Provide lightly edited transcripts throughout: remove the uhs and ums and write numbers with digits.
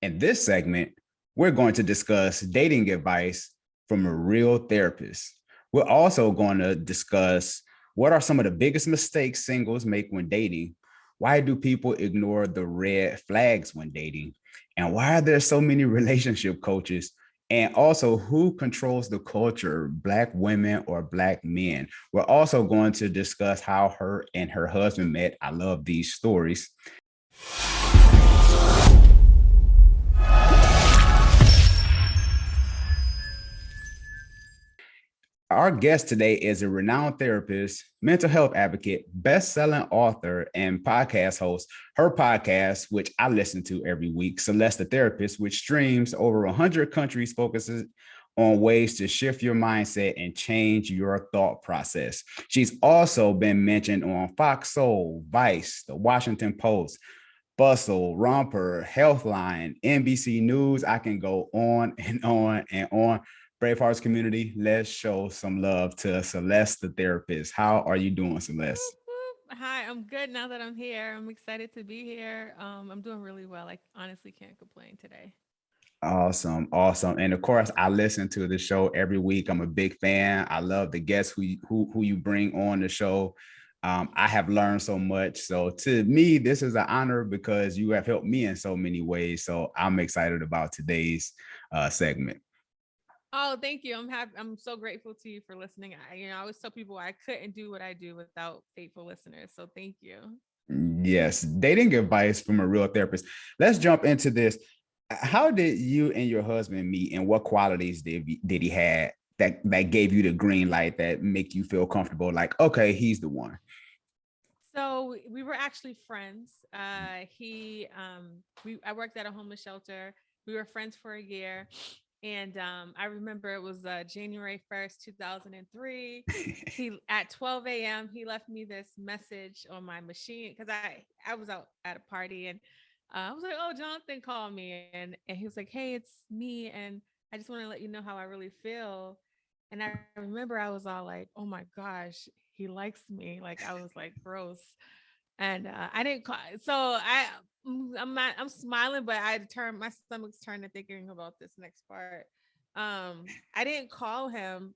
In this segment, we're going to discuss dating advice from a real therapist. We're also going to discuss what are some of the biggest mistakes singles make when dating? Why do people ignore the red flags when dating? And why are there so many relationship coaches? And also, who controls the culture, Black women or Black men? We're also going to discuss how her and her husband met. I love these stories. Our guest today is a renowned therapist, mental health advocate, best-selling author, and podcast host. Her podcast, which I listen to every week, Celeste the Therapist, which streams over 100 countries, focuses on ways to shift your mindset and change your thought process. She's also been mentioned on Fox Soul, Vice, The Washington Post, Bustle, Romper, Healthline, NBC News. I can go on and on and on. Bravehearts community, let's show some love to Celeste the Therapist. How are you doing, Celeste? Hi, I'm good now that I'm here. I'm excited to be here. I'm doing really well. I honestly can't complain today. Awesome, awesome. And of course, I listen to the show every week. I'm a big fan. I love the guests who you bring on the show. I have learned so much. So to me, this is an honor because you have helped me in so many ways. So I'm excited about today's segment. Oh, thank you. I'm happy. I'm so grateful to you for listening. I always tell people I couldn't do what I do without faithful listeners. So thank you. Yes, dating advice from a real therapist. Let's jump into this. How did you and your husband meet, and what qualities did he have that gave you the green light that make you feel comfortable? Like, okay, he's the one. So we were actually friends. I worked at a homeless shelter. We were friends for a year. And I remember it was January 1st, 2003. He at 12 a.m. he left me this message on my machine because I was out at a party and I was like, "Oh, Jonathan called me," and he was like, "Hey, it's me, and I just want to let you know how I really feel." And I remember I was all like, "Oh my gosh, he likes me!" Like I was like, "Gross." And I didn't call. So I'm not. I'm smiling, but I turned my stomach's turning thinking about this next part. I didn't call him.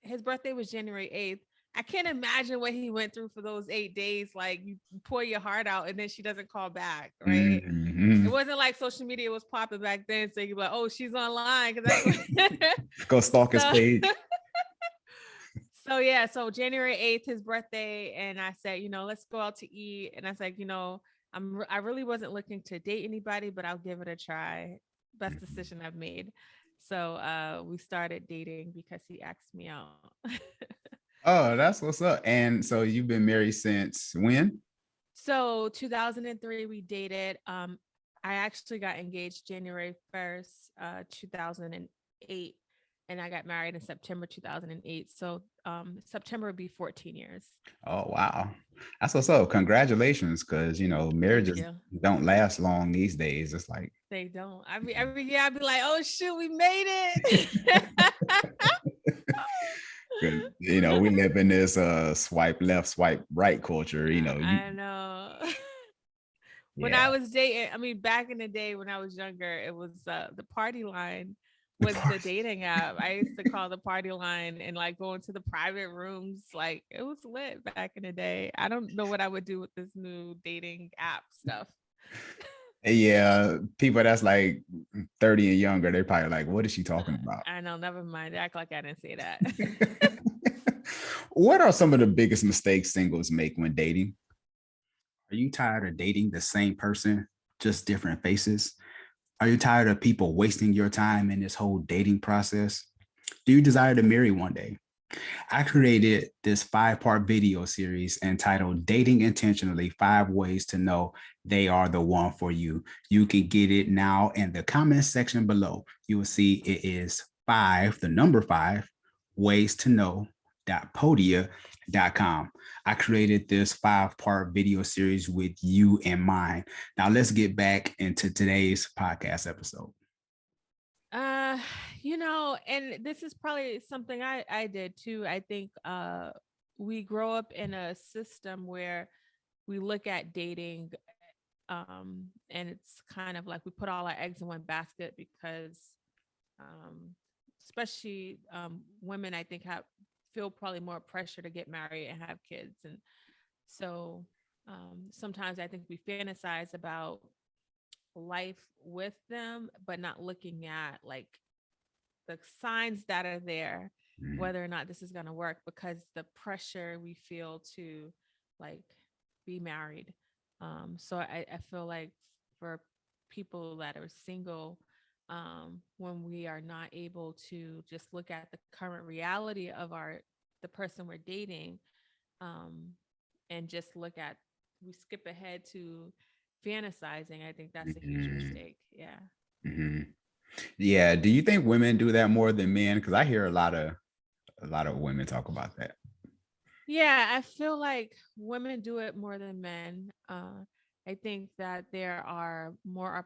His birthday was January 8th. I can't imagine what he went through for those 8 days. Like you pour your heart out, and then she doesn't call back, right? It Mm-hmm. wasn't like social media was popping back then, so you're like, "Oh, she's online," because that's what. Go stalk his So page. So yeah, so January 8th, his birthday, and I said, let's go out to eat. And I was like, I really wasn't looking to date anybody, but I'll give it a try. Best decision I've made. So we started dating because he asked me out. Oh, that's what's up. And so you've been married since when? So 2003, we dated. I actually got engaged January 1st, 2008, and I got married in September 2008. So September would be 14 years. Oh, wow. That's what's up. Congratulations, because Thank marriages you. don't last long these days. It's like They don't. Every year I'd be like, "Oh shoot, we made it." we live in this swipe left, swipe right culture. I know. When Yeah. I was dating, I mean, back in the day when I was younger, it was the party line was the dating app. I used to call the party line and like go into the private rooms. Like it was lit back in the day. I don't know what I would do with this new dating app stuff. Yeah, people that's like 30 and younger, they're probably like, what is she talking about? I know, never mind. Act like I didn't say that. What are some of the biggest mistakes singles make when dating? Are you tired of dating the same person, just different faces? Are you tired of people wasting your time in this whole dating process? Do you desire to marry one day? I created this 5-part video series entitled Dating Intentionally 5 Ways to Know They Are the One for You. You can get it now in the comment section below. You will see it is the number 5 ways to know podia.com. I created this 5-part video series with you in mind. Now let's get back into today's podcast episode. Uh, and this is probably something I did too. I think we grow up in a system where we look at dating. And it's kind of like we put all our eggs in one basket because um, especially women, I think, have feel probably more pressure to get married and have kids. And so sometimes I think we fantasize about life with them, but not looking at like the signs that are there, Mhm. whether or not this is going to work, because the pressure we feel to like be married. So I feel like for people that are single, when we are not able to just look at the current reality of the person we're dating, um, and just look at, we skip ahead to fantasizing. I think that's a huge Mhm. mistake. Yeah. Mhm. Yeah. Do you think women do that more than men? Because I hear a lot of women talk about that. Yeah, I feel like women do it more than men. I think that there are more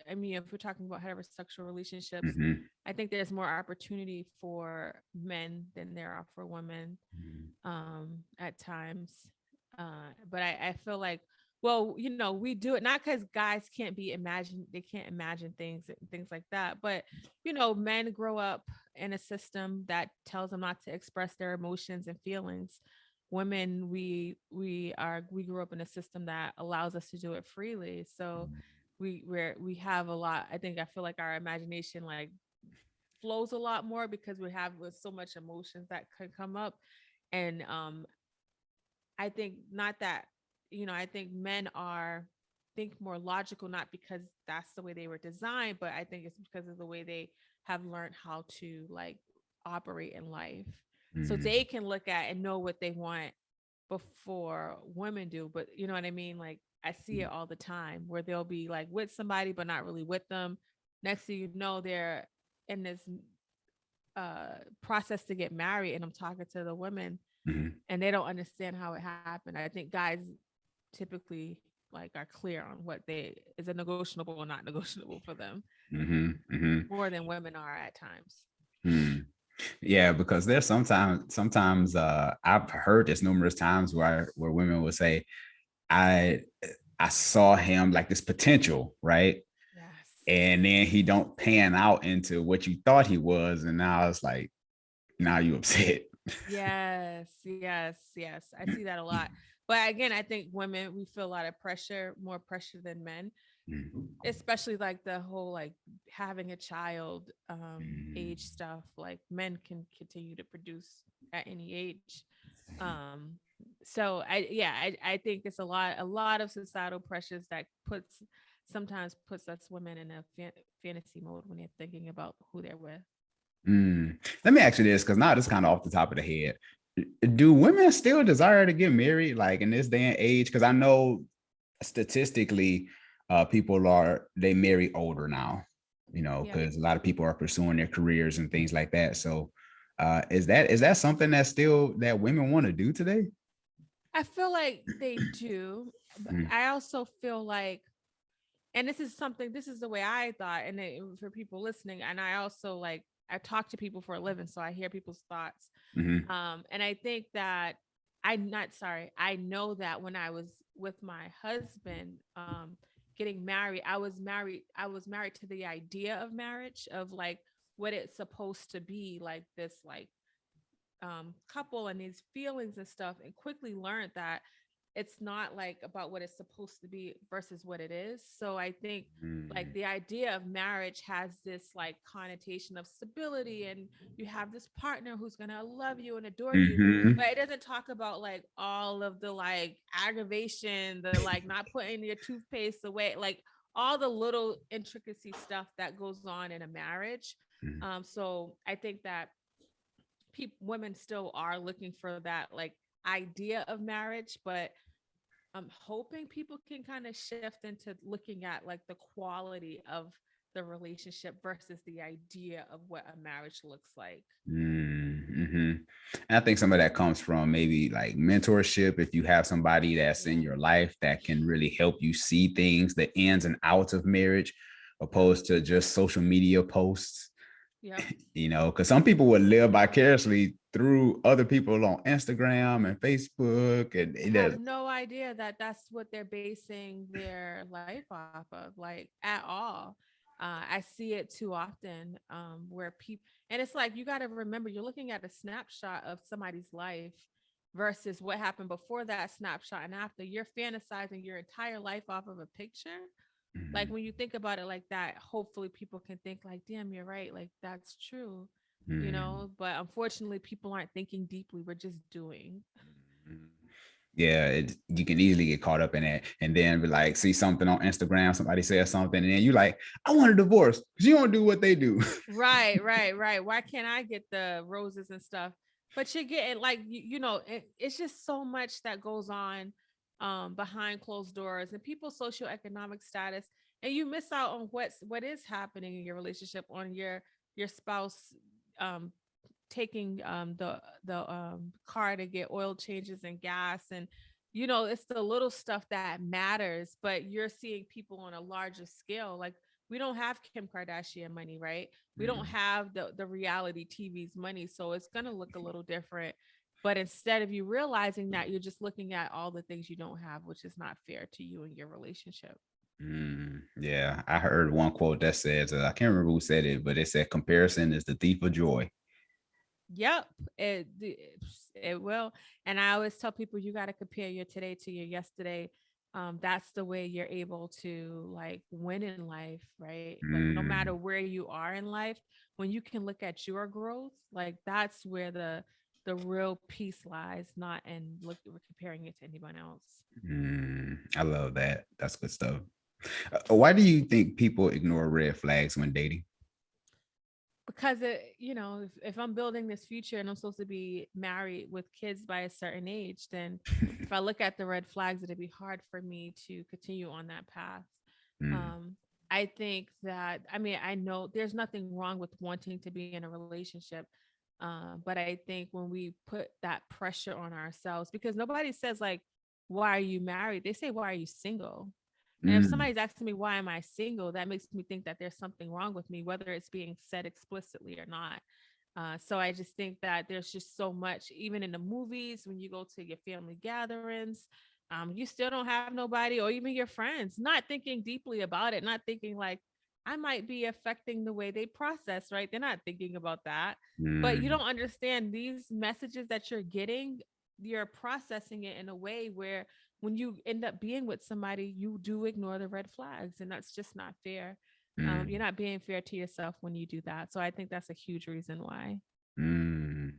I mean, if we're talking about heterosexual relationships, Mhm. I think there's more opportunity for men than there are for women Mhm. at times. But I feel like, well, we do it not because guys can't they can't imagine things and things like that. But, men grow up in a system that tells them not to express their emotions and feelings. Women, we grew up in a system that allows us to do it freely. So we have a lot. I feel like our imagination like flows a lot more because we have with so much emotions that could come up. And I think not that, I think men are think more logical, not because that's the way they were designed, but I think it's because of the way they have learned how to like operate in life. So Mhm. they can look at and know what they want before women do. But you know what I mean? Like I see it all the time where they'll be like with somebody but not really with them. Next thing you know, they're in this process to get married, and I'm talking to the women Mhm. and they don't understand how it happened. I think guys typically like are clear on what they is a negotiable or not negotiable for them Mhm. Mhm. more than women are at times. Mhm. Yeah, because there's sometimes I've heard this numerous times where women will say, I I saw him like this potential, right? Yes. And then he don't pan out into what you thought he was. And now it's like, now you upset. Yes, yes, yes. I see that a lot. But again, I think women, we feel a lot of pressure, more pressure than men, especially like the whole like having a child age stuff. Like men can continue to produce at any age. Um so I think it's a lot of societal pressures that sometimes puts us women in a fantasy mode when they're thinking about who they're with. Let me ask you this, because now this kind of off the top of the head. Do women still desire to get married like in this day and age? Because I know statistically, people they marry older now, Yeah. because a lot of people are pursuing their careers and things like that. So is that something that women want to do today? I feel like they do, but Mm, I also feel like, and this is the way I thought, and for people listening, and I also like, I talk to people for a living, so I hear people's thoughts. mhm, And I think that I know that when I was with my husband, getting married, I was married to the idea of marriage, of like what it's supposed to be, like this, like couple and these feelings and stuff, and quickly learned that it's not like about what it's supposed to be versus what it is. So I think like mm, the idea of marriage has this like connotation of stability, and you have this partner who's going to love you and adore you, mhm, but it doesn't talk about like all of the like aggravation, the like not putting your toothpaste away, like all the little intricacy stuff that goes on in a marriage. mhm. So I think that women still are looking for that like idea of marriage, but I'm hoping people can kind of shift into looking at like the quality of the relationship versus the idea of what a marriage looks like. Mm-hmm. And I think some of that comes from maybe like mentorship. If you have somebody that's in Yeah. your life that can really help you see things, the ins and outs of marriage, Yep. opposed to just social media posts. Yep. Because some people would live vicariously through other people on Instagram and Facebook, and it Have does. no idea that that's what they're basing their life off of, like at all. I see it too often, where people, and it's like you got to remember you're looking at a snapshot of somebody's life versus what happened before that snapshot and after. You're fantasizing your entire life off of a picture. Like Mhm, when you think about it like that, hopefully people can think like, damn, you're right. Like that's true, mhm, but unfortunately people aren't thinking deeply. We're just doing. mhm. Yeah, you can easily get caught up in it, and then be like, see something on Instagram, somebody says something, and then you like, I want a divorce because you don't do what they do. Right, right, right. Why can't I get the roses and stuff? But you're getting like it's just so much that goes on behind closed doors and people's socioeconomic status, and you miss out on what is happening in your relationship, on your spouse um taking the car to get oil changes and gas, and it's the little stuff that matters, but you're seeing people on a larger scale. Like we don't have Kim Kardashian money, right? We don't Mhm, have the reality TV's money, so it's going to look a little different. But instead of you realizing that, you're just looking at all the things you don't have, which is not fair to you and your relationship. yeah, I heard one quote that says, I can't remember who said it, but it said, "Comparison is the thief of joy." Yep, it will. And I always tell people you got to compare your today to your yesterday. That's the way you're able to like win in life, right? Like no matter Mm, where you are in life, when you can look at your growth, like that's where the real peace lies, not in look we're comparing it to anyone else. I love that. That's good stuff. Why do you think people ignore red flags when dating? Because if I'm building this future and I'm supposed to be married with kids by a certain age, then if I look at the red flags, it'd be hard for me to continue on that path. Mm, um I think that, I mean, I know there's nothing wrong with wanting to be in a relationship, but I think when we put that pressure on ourselves, because nobody says like, why are you married? They say, why are you single? And if mm, somebody's asking me why am I single, that makes me think that there's something wrong with me, whether it's being said explicitly or not. So I just think that there's just so much, even in the movies, when you go to your family gatherings, you still don't have nobody, or even your friends, not thinking deeply about it, not thinking like, I might be affecting the way they process, right? They're not thinking about that. But you don't mm, understand these messages that you're getting, you're processing it in a way where when you end up being with somebody, you do ignore the red flags, and that's just not fair. You're mm, not being fair to yourself when you do that. So I think that's a huge reason why. mm.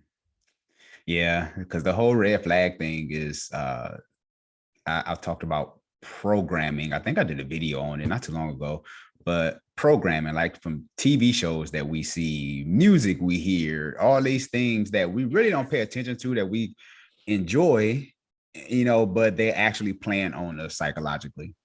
Yeah, because the whole red flag thing is, I've talked about programming. I think I did a video on it not too long ago, but programming, like from TV shows that we see, music we hear, all these things that we really Yes, don't pay attention to, that we enjoy, but they actually plan on us psychologically,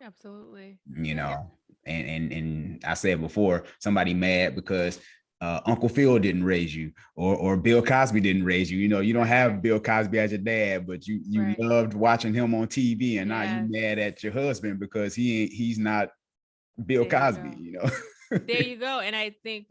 absolutely. you Yep. know. And I said before, somebody mad because Uncle Phil didn't raise you, or Bill Cosby didn't raise you. You don't Right. have Bill Cosby as your dad, but you Right. loved watching him on TV, and now you Yes. mad at your husband because he's not Bill There you Cosby. go. There you go. And I think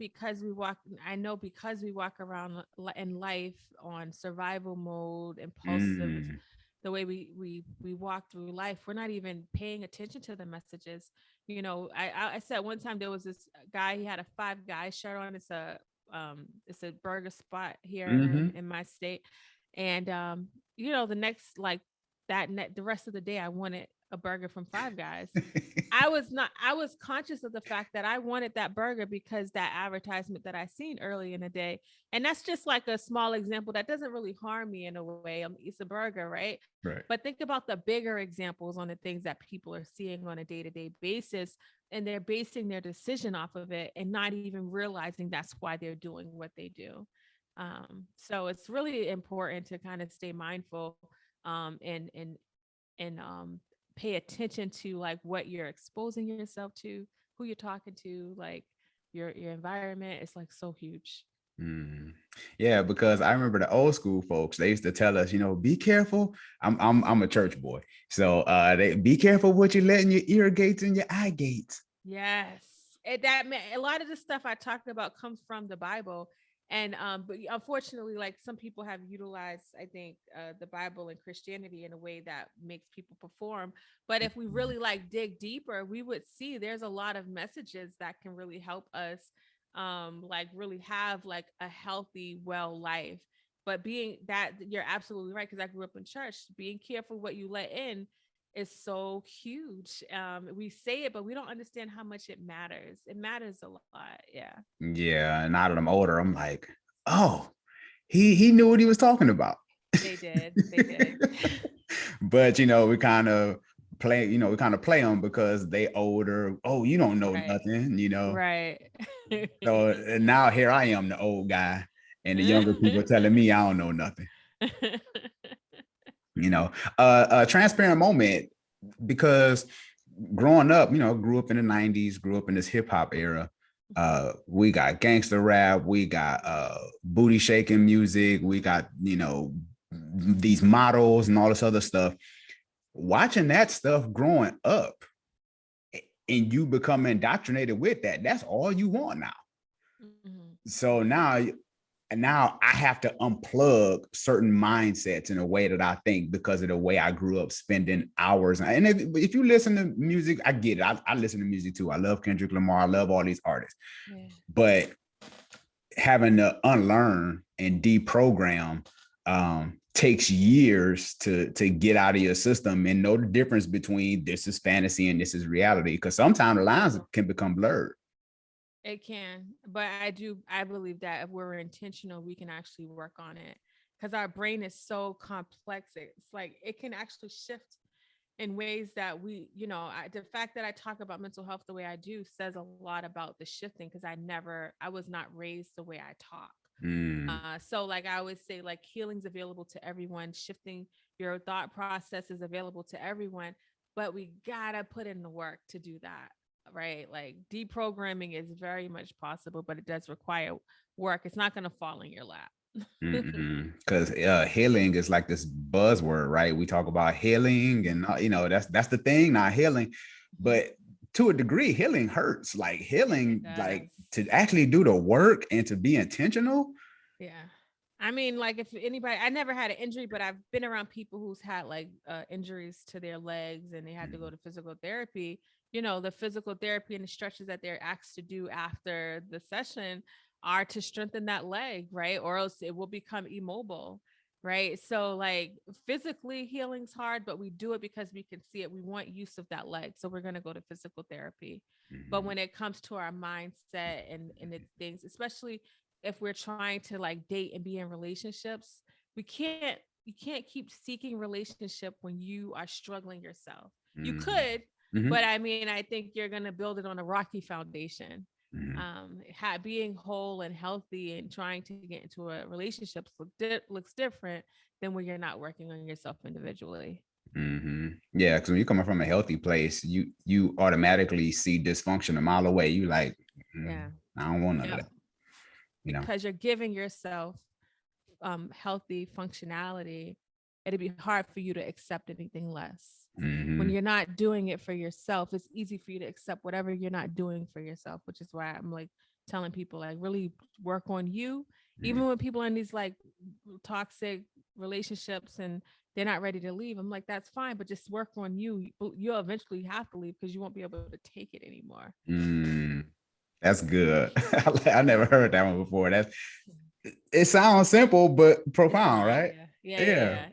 I know because we walk around in life on survival mode, impulsive, Mm. the way we walk through life, we're not even paying attention to the messages. I said one time there was this guy, he had a Five Guys shirt on. It's a burger spot here Hmm. in my state. And the next like the rest of the day I wanted a burger from Five Guys. I was conscious of the fact that I wanted that burger because that advertisement that I seen early in the day. And that's just like a small example that doesn't really harm me in a way. It's a burger, right? Right. But think about the bigger examples on the things that people are seeing on a day-to-day basis, and they're basing their decision off of it and not even realizing that's why they're doing what they do. So it's really important to kind of stay mindful, and pay attention to like what you're exposing yourself to, who you're talking to, like your environment is like so huge. Mm. Yeah, because I remember the old school folks, they used to tell us, be careful. I'm a church boy. So they be careful what you let in your ear gates and your eye gates. Yes. a lot of the stuff I talk about comes from the Bible. And but unfortunately, like some people have utilized, I think, the Bible and Christianity in a way that makes people perform. But if we really like dig deeper, we would see there's a lot of messages that can really help us, like really have like a healthy, well life. But being that, you're absolutely right, because I grew up in church. Being careful what you let in is so huge. We say it, but we don't understand how much it matters. It matters a lot. Yeah. Yeah, and now that I'm older, I'm like, oh, he knew what he was talking about. They did. They did. But we kind of play them because they older. Oh, you don't know Right. nothing. Right. So and now here I am, the old guy, and the younger people telling me I don't know nothing. Transparent moment, because growing up, grew up in the 90s, grew up in this hip hop era. We got gangster rap, we got booty shaking music, we got, these models and all this other stuff. Watching that stuff growing up and you become indoctrinated with that, that's all you want now. Mm-hmm. So now I have to unplug certain mindsets in a way that I think, because of the way I grew up spending hours. And if you listen to music, I get it. I listen to music too. I love Kendrick Lamar. I love all these artists. Yeah. But having to unlearn and deprogram takes years to get out of your system and know the difference between this is fantasy and this is reality. Because sometimes the lines can become blurred. It can, but I believe that if we're intentional, we can actually work on it, because our brain is so complex. It's like it can actually shift in ways that the fact that I talk about mental health the way I do says a lot about the shifting, because I was not raised the way I talk. So like I always say, like healing's available to everyone. Shifting your thought process is available to everyone, but we gotta put in the work to do that. Right, like deprogramming is very much possible, but it does require work. It's not going to fall in your lap. Because healing is like this buzzword, right? We talk about healing, and that's the thing, not healing, but to a degree, healing hurts. Like healing, like to actually do the work and to be intentional. Yeah. I mean, like if anybody, I never had an injury, but I've been around people who's had like injuries to their legs and they had to go to physical therapy. The physical therapy and the stretches that they're asked to do after the session are to strengthen that leg, right? Or else it will become immobile, right? So like physically healing's hard, but we do it because we can see it. We want use of that leg. So we're going to go to physical therapy. But when it comes to our mindset and the things, especially if we're trying to like date and be in relationships, you can't keep seeking relationship when you are struggling yourself. You could, but I mean, I think you're going to build it on a rocky foundation. Being whole and healthy and trying to get into a relationship looks different than when you're not working on yourself individually. Yeah, because when you're coming from a healthy place, you automatically see dysfunction a mile away. You like, yeah, I don't want none of that. Because you're giving yourself healthy functionality, it'd be hard for you to accept anything less. When you're not doing it for yourself, it's easy for you to accept whatever you're not doing for yourself, which is why I'm like telling people, like, really work on you. Even when people are in these like toxic relationships and they're not ready to leave, I'm like, that's fine, but just work on you. You'll eventually have to leave because you won't be able to take it anymore. That's good. I never heard that one before. It sounds simple but profound, right? Yeah.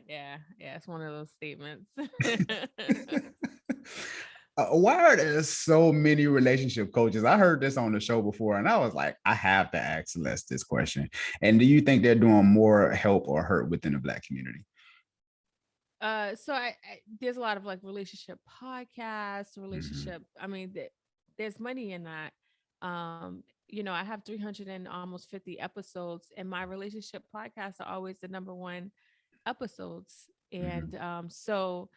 It's one of those statements. Why are there so many relationship coaches? I heard this on the show before, and I was like, I have to ask Celeste this question. And do you think they're doing more help or hurt within the Black community? So I there's a lot of like relationship podcasts, I mean, there's money in that. I have 300 and almost 50 episodes, and my relationship podcasts are always the number one episodes. And so,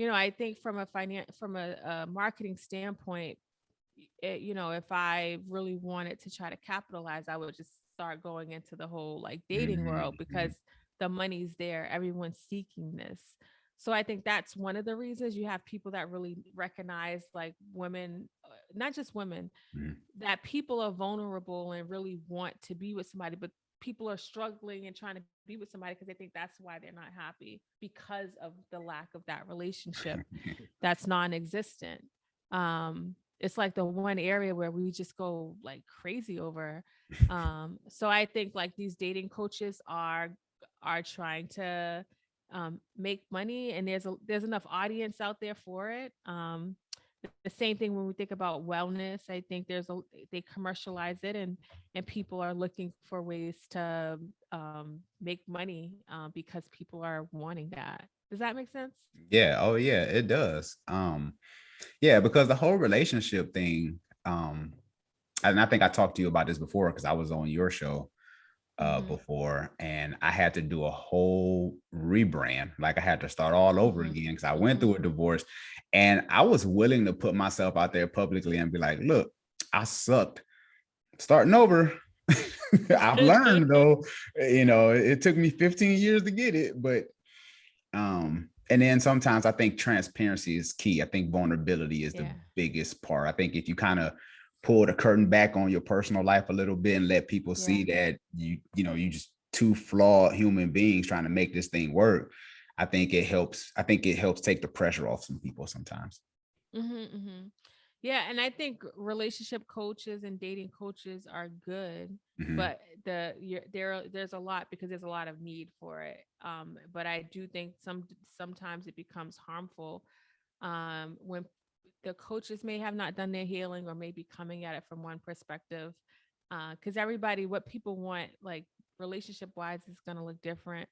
I think from a marketing standpoint, if I really wanted to try to capitalize, I would just start going into the whole like dating world, because the money's there. Everyone's seeking this. So I think that's one of the reasons you have people that really recognize like women not just women, Mhm. that people are vulnerable and really want to be with somebody, but people are struggling and trying to be with somebody because they think that's why they're not happy, because of the lack of that relationship that's non-existent. It's like the one area where we just go like crazy over. So I think like these dating coaches are trying to make money, and there's enough audience out there for it. The same thing when we think about wellness. I think they commercialize it, and people are looking for ways to make money because people are wanting that. Does that make sense? Yeah. Oh yeah, it does. Yeah, because the whole relationship thing, and I think I talked to you about this before because I was on your show Mm-hmm. before, and I had to do a whole rebrand. Like I had to start all over Mm-hmm. again because I went Mm-hmm. through a divorce, and I was willing to put myself out there publicly and be like, "Look, I sucked. Starting over." I've learned though, it took me 15 years to get it, but and then sometimes I think transparency is key. I think vulnerability is the Yeah. biggest part. I think if you kind of pull the curtain back on your personal life a little bit and let people Yeah. see that you just two flawed human beings trying to make this thing work, I think it helps take the pressure off some people sometimes. Mm-hmm, mm-hmm. Yeah, and I think relationship coaches and dating coaches are good, Hmm. but there's a lot because there's a lot of need for it. But I do think sometimes it becomes harmful when the coaches may have not done their healing or maybe coming at it from one perspective. Because everybody, what people want, like relationship wise, is going to look different.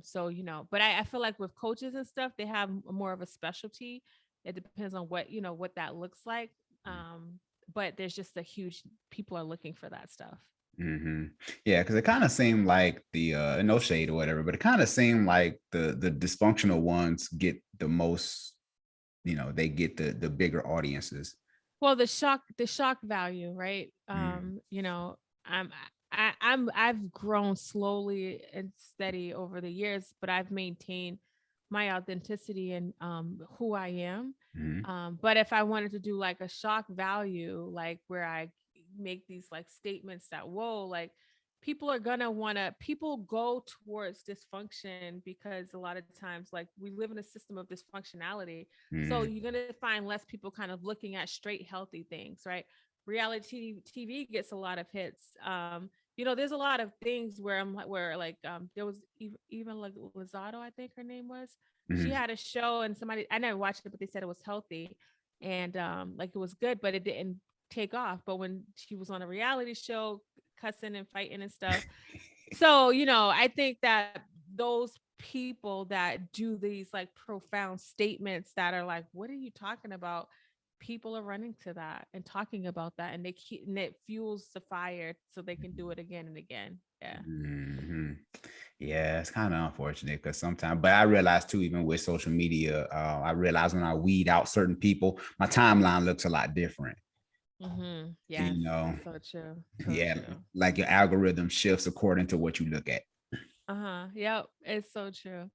So but I feel like with coaches and stuff, they have more of a specialty. It depends on what that looks like. Um, but there's just a huge people are looking for that stuff. Hmm. Yeah, because it kind of seemed like the no shade or whatever, but it kind of seemed like the dysfunctional ones get the most, they get the bigger audiences. Well, the shock value, right? Mm, I'm I've grown slowly and steady over the years, but I've maintained my authenticity and who I am. mm, But if I wanted to do like a shock value, like where I make these like statements that whoa, like people go towards dysfunction because a lot of times like we live in a system of dysfunctionality, so mm, you're going to find less people kind of looking at straight healthy things, right? Reality TV gets a lot of hits. There's a lot of things where I'm like, there was even like Lozado, I think her name was. She mm. had a show and somebody, I never watched it, but they said it was healthy and like it was good, but it didn't take off. But when she was on a reality show, cussing and fighting and stuff, so I think that those people that do these like profound statements that are like, what are you talking about, people are running to that and talking about that, and and it fuels the fire so they can do it again and again. Yeah. Hmm. Yeah, it's kind of unfortunate because sometimes, but I realize too, even with social media, I realize when I weed out certain people, my timeline looks a lot different. Mm-hmm. Yes, You know, so true, so yeah, true. like your algorithm shifts according to what you look at. Uh-huh. Yep, it's so true.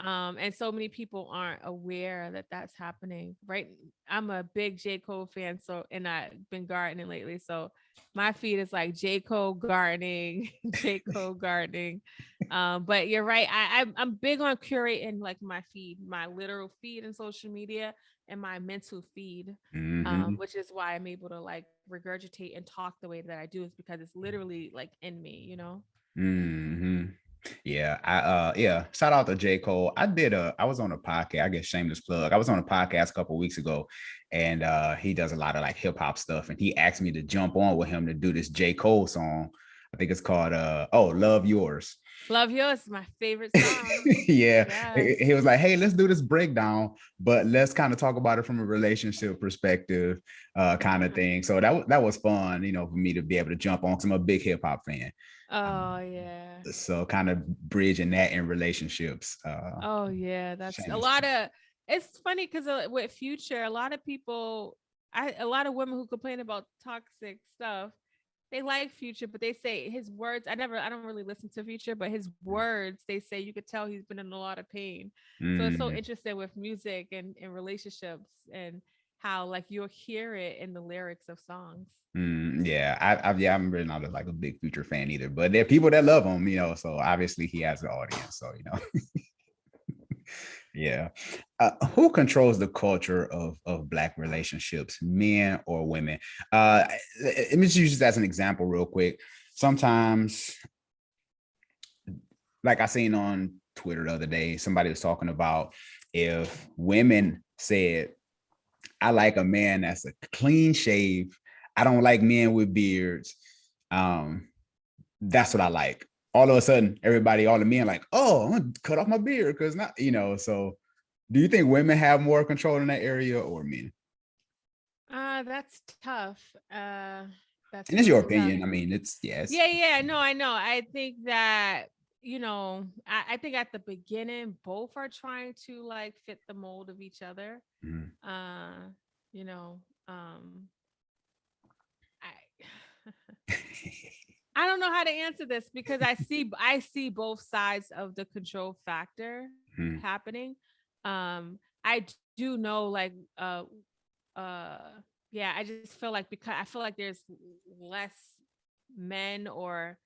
And so many people aren't aware that that's happening, right? I'm a big J. Cole fan, so and I've been gardening lately, so my feed is like J. Cole gardening, J. Cole gardening. But you're right. I'm big on curating like my feed, my literal feed in social media, and my mental feed, Hmm. which is why I'm able to like regurgitate and talk the way that I do, is because it's literally like in me. Hmm. Yeah, yeah. Shout out to J. Cole. I was on a podcast, I guess shameless plug. I was on a podcast a couple of weeks ago, and he does a lot of like hip hop stuff. And he asked me to jump on with him to do this J. Cole song. I think it's called Love Yours. Love Yours is my favorite song. Yeah. Yes. He was like, hey, let's do this breakdown, but let's kind of talk about it from a relationship perspective, kind of Uh-huh. thing. So that was fun, for me to be able to jump on because I'm a big hip hop fan. Oh yeah. So kind of bridging that in relationships. Oh yeah. That's a Shameless. lot of. It's funny because with Future, a lot of people, a lot of women who complain about toxic stuff, they like Future, but they say his words. I don't really listen to Future, but his words, they say you could tell he's been in a lot of pain. So it's so Mm, interesting with music and relationships, and how like you'll hear it in the lyrics of songs. Yeah, I'm really not like a big Future fan either, but there are people that love him, so obviously he has an audience. So yeah. Who controls the culture of Black relationships, men or women? Let me just use this as an example real quick. Sometimes, like I seen on Twitter the other day, somebody was talking about if women said, I like a man that's a clean shave. I don't like men with beards. Um, that's what I like. All of a sudden, all the men like, oh, I'm gonna cut off my beard because not, so do you think women have more control in that area or men? That's tough. That's And it's your really tough. opinion. I mean, it's yes. Yeah, yeah, no, I know. I think that, I think at the beginning, both are trying to like fit the mold of each other. Mhm. Uh, you know, I I don't know how to answer this because I see both sides of the control factor Mhm. happening. I do know like uh yeah, I just feel like because I feel like there's less men or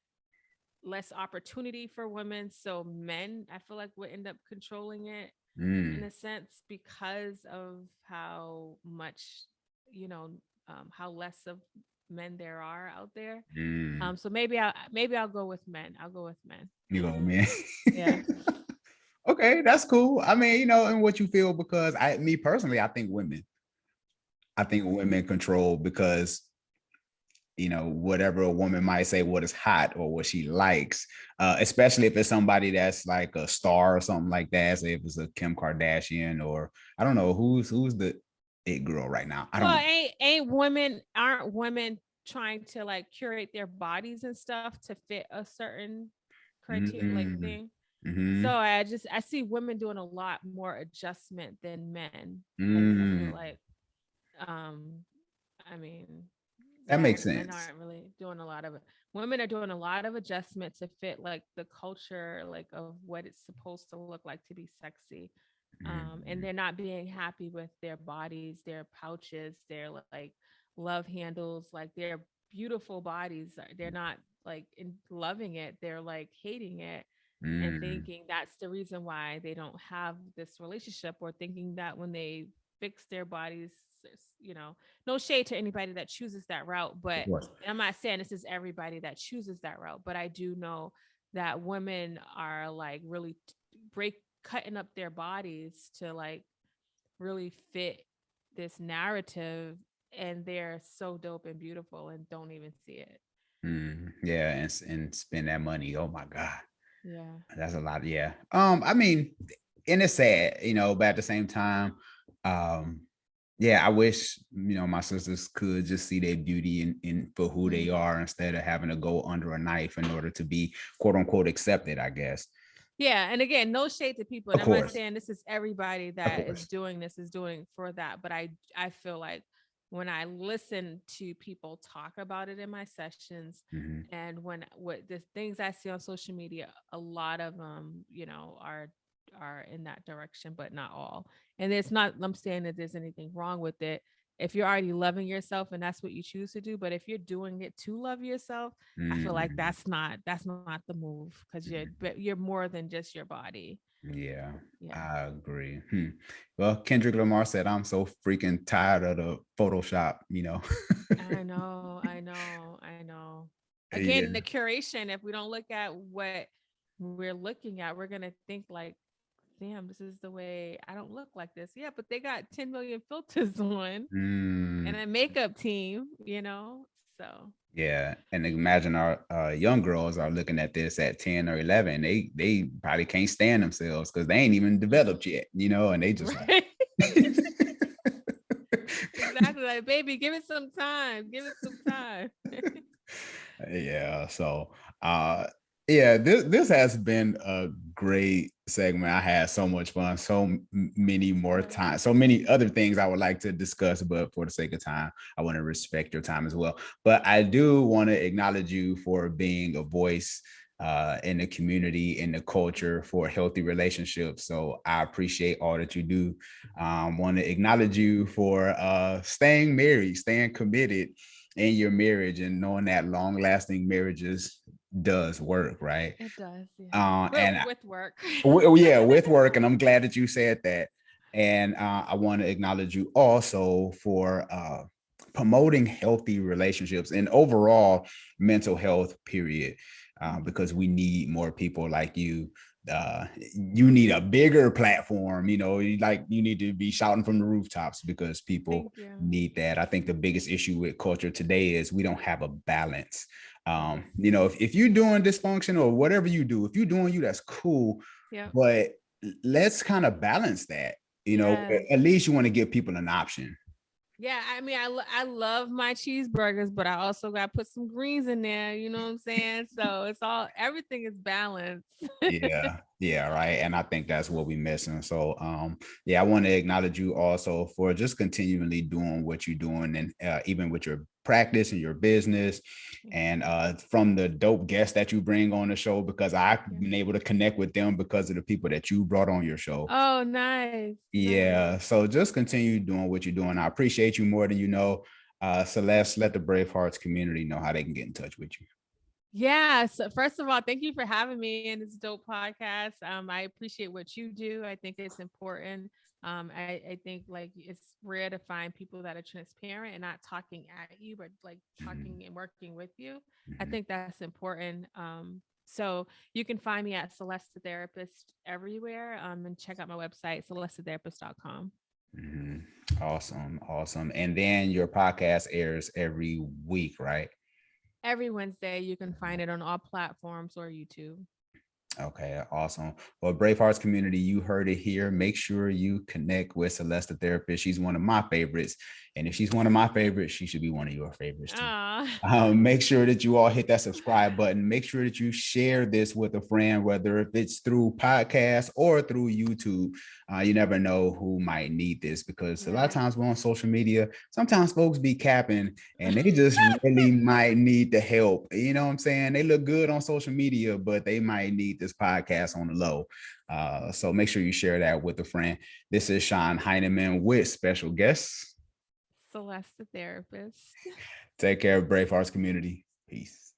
less opportunity for women, so men I feel like would end up controlling it in Mm. a sense because of how much, you know how less of men there are out there. Mm. So maybe I'll go with men. I'll go with men. You go, man. Yeah. Okay, that's cool. I mean, and what you feel, because me personally, I think women control because whatever a woman might say, what is hot or what she likes, especially if it's somebody that's like a star or something like that. Say if it's a Kim Kardashian, or I don't know who's the it girl right now. I Well, don't. aren't women trying to like curate their bodies and stuff to fit a certain criteria like Mm-hmm. thing? So Mm-hmm. I see women doing a lot more adjustment than men. I feel Mm. like um I mean, That yeah, makes men sense. aren't really doing a lot of it. Women are doing a lot of adjustment to fit like the culture, like of what it's supposed to look like to be sexy. And Mm. they're not being happy with their bodies, their pouches, their like love handles, like their beautiful bodies. They're not like loving it. They're like hating it and Mm. thinking that's the reason why they don't have this relationship, or thinking that when they fix their bodies, you know, no shade to anybody that chooses that route, Of but course. and I'm not saying this is everybody that chooses that route, but I do know that women are like really break cutting up their bodies to like really fit this narrative, and they're so dope and beautiful and don't even see it. Yeah, and spend that money. Oh my God. Yeah. That's a lot. Yeah. I mean, and it's sad, but at the same time, um, yeah, I wish, my sisters could just see their beauty in for who they Mhm. are instead of having to go under a knife in order to be quote unquote accepted, I guess. Yeah, and again, no shade to people. Of And I'm not course. saying this is everybody Of that is course. doing this is doing for that, but I feel like when I listen to people talk about it in my sessions, Mhm. and when what the things I see on social media, a lot of them, are in that direction, but not all. And it's not I'm saying that there's anything wrong with it if you're already loving yourself and that's what you choose to do, but if you're doing it to love yourself, I feel like Mhm. that's not the move, because you're more than just your body. Yeah, Yeah. I agree. Well, Kendrick Lamar said, I'm so freaking tired of the Photoshop, I know. Again, the Yeah. curation, if we don't look at what we're looking at, we're gonna think like, damn, this is the way I don't look like this. Yeah, but they got 10 million filters on and Mm. a makeup team, you know? So Yeah, and imagine our young girls are looking at this at 10 or 11. They probably can't stand themselves because they ain't even developed yet, and they just like, right. Exactly. Like, baby, give it some time. Give it some time. yeah. So, uh, yeah, this has been a great segment. I had so much fun. Many more Yeah. time, so many other things I would like to discuss, but for the sake of time, I want to respect your time as well. But I do want to acknowledge you for being a voice in the community, in the culture for healthy relationships. So I appreciate all that you do. Want to acknowledge you for staying married, staying committed in your marriage, and knowing that long-lasting marriages does work, right? It does, yeah. And With work. yeah, with work, and I'm glad that you said that. And I want to acknowledge you also for promoting healthy relationships and overall mental health, period, because we need more people like you. You need a bigger platform, you need to be shouting from the rooftops because people Thank you. need that. I think the biggest issue with culture today is we don't have a balance. Yes. If you're doing dysfunction or whatever you do, if you're doing you, that's cool, Yep. but let's kind of balance that. Yes. At least you want to give people an option. Yeah, I mean, I love my cheeseburgers, but I also got to put some greens in there. You know what I'm saying? So everything is balanced. Yeah, right. And I think that's what we're missing. So yeah, I want to acknowledge you also for just continually doing what you're doing, and even with your practice and your business, and from the dope guests that you bring on the show, because I've been able to connect with them because of the people that you brought on your show. Oh, nice. Yeah. Nice. So just continue doing what you're doing. I appreciate you more than you know. Celeste, let the Brave Hearts community know how they can get in touch with you. Yeah. So first of all, thank you for having me in this dope podcast. I appreciate what you do. I think it's important. I think like it's rare to find people that are transparent and not talking at you, but like talking and working with you. I think that's important. So you can find me at Celeste Therapist everywhere. And check out my website, celestetherapist.com. Awesome. And then your podcast airs every week, right? Every Wednesday, you can find it on all platforms or YouTube. Okay, awesome. Well, Brave Hearts community, you heard it here. Make sure you connect with Celeste the Therapist. She's one of my favorites. And if she's one of my favorites, she should be one of your favorites too. Make sure that you all hit that subscribe button. Make sure that you share this with a friend, whether if it's through podcast or through YouTube. You never know who might need this, because a lot of times we're on social media. Sometimes folks be capping and they just really might need the help. You know what I'm saying? They look good on social media, but they might need this podcast on the low. So make sure you share that with a friend. This is Sean Heineman with special guests Celeste the Therapist. Take care, Brave Hearts community. Peace.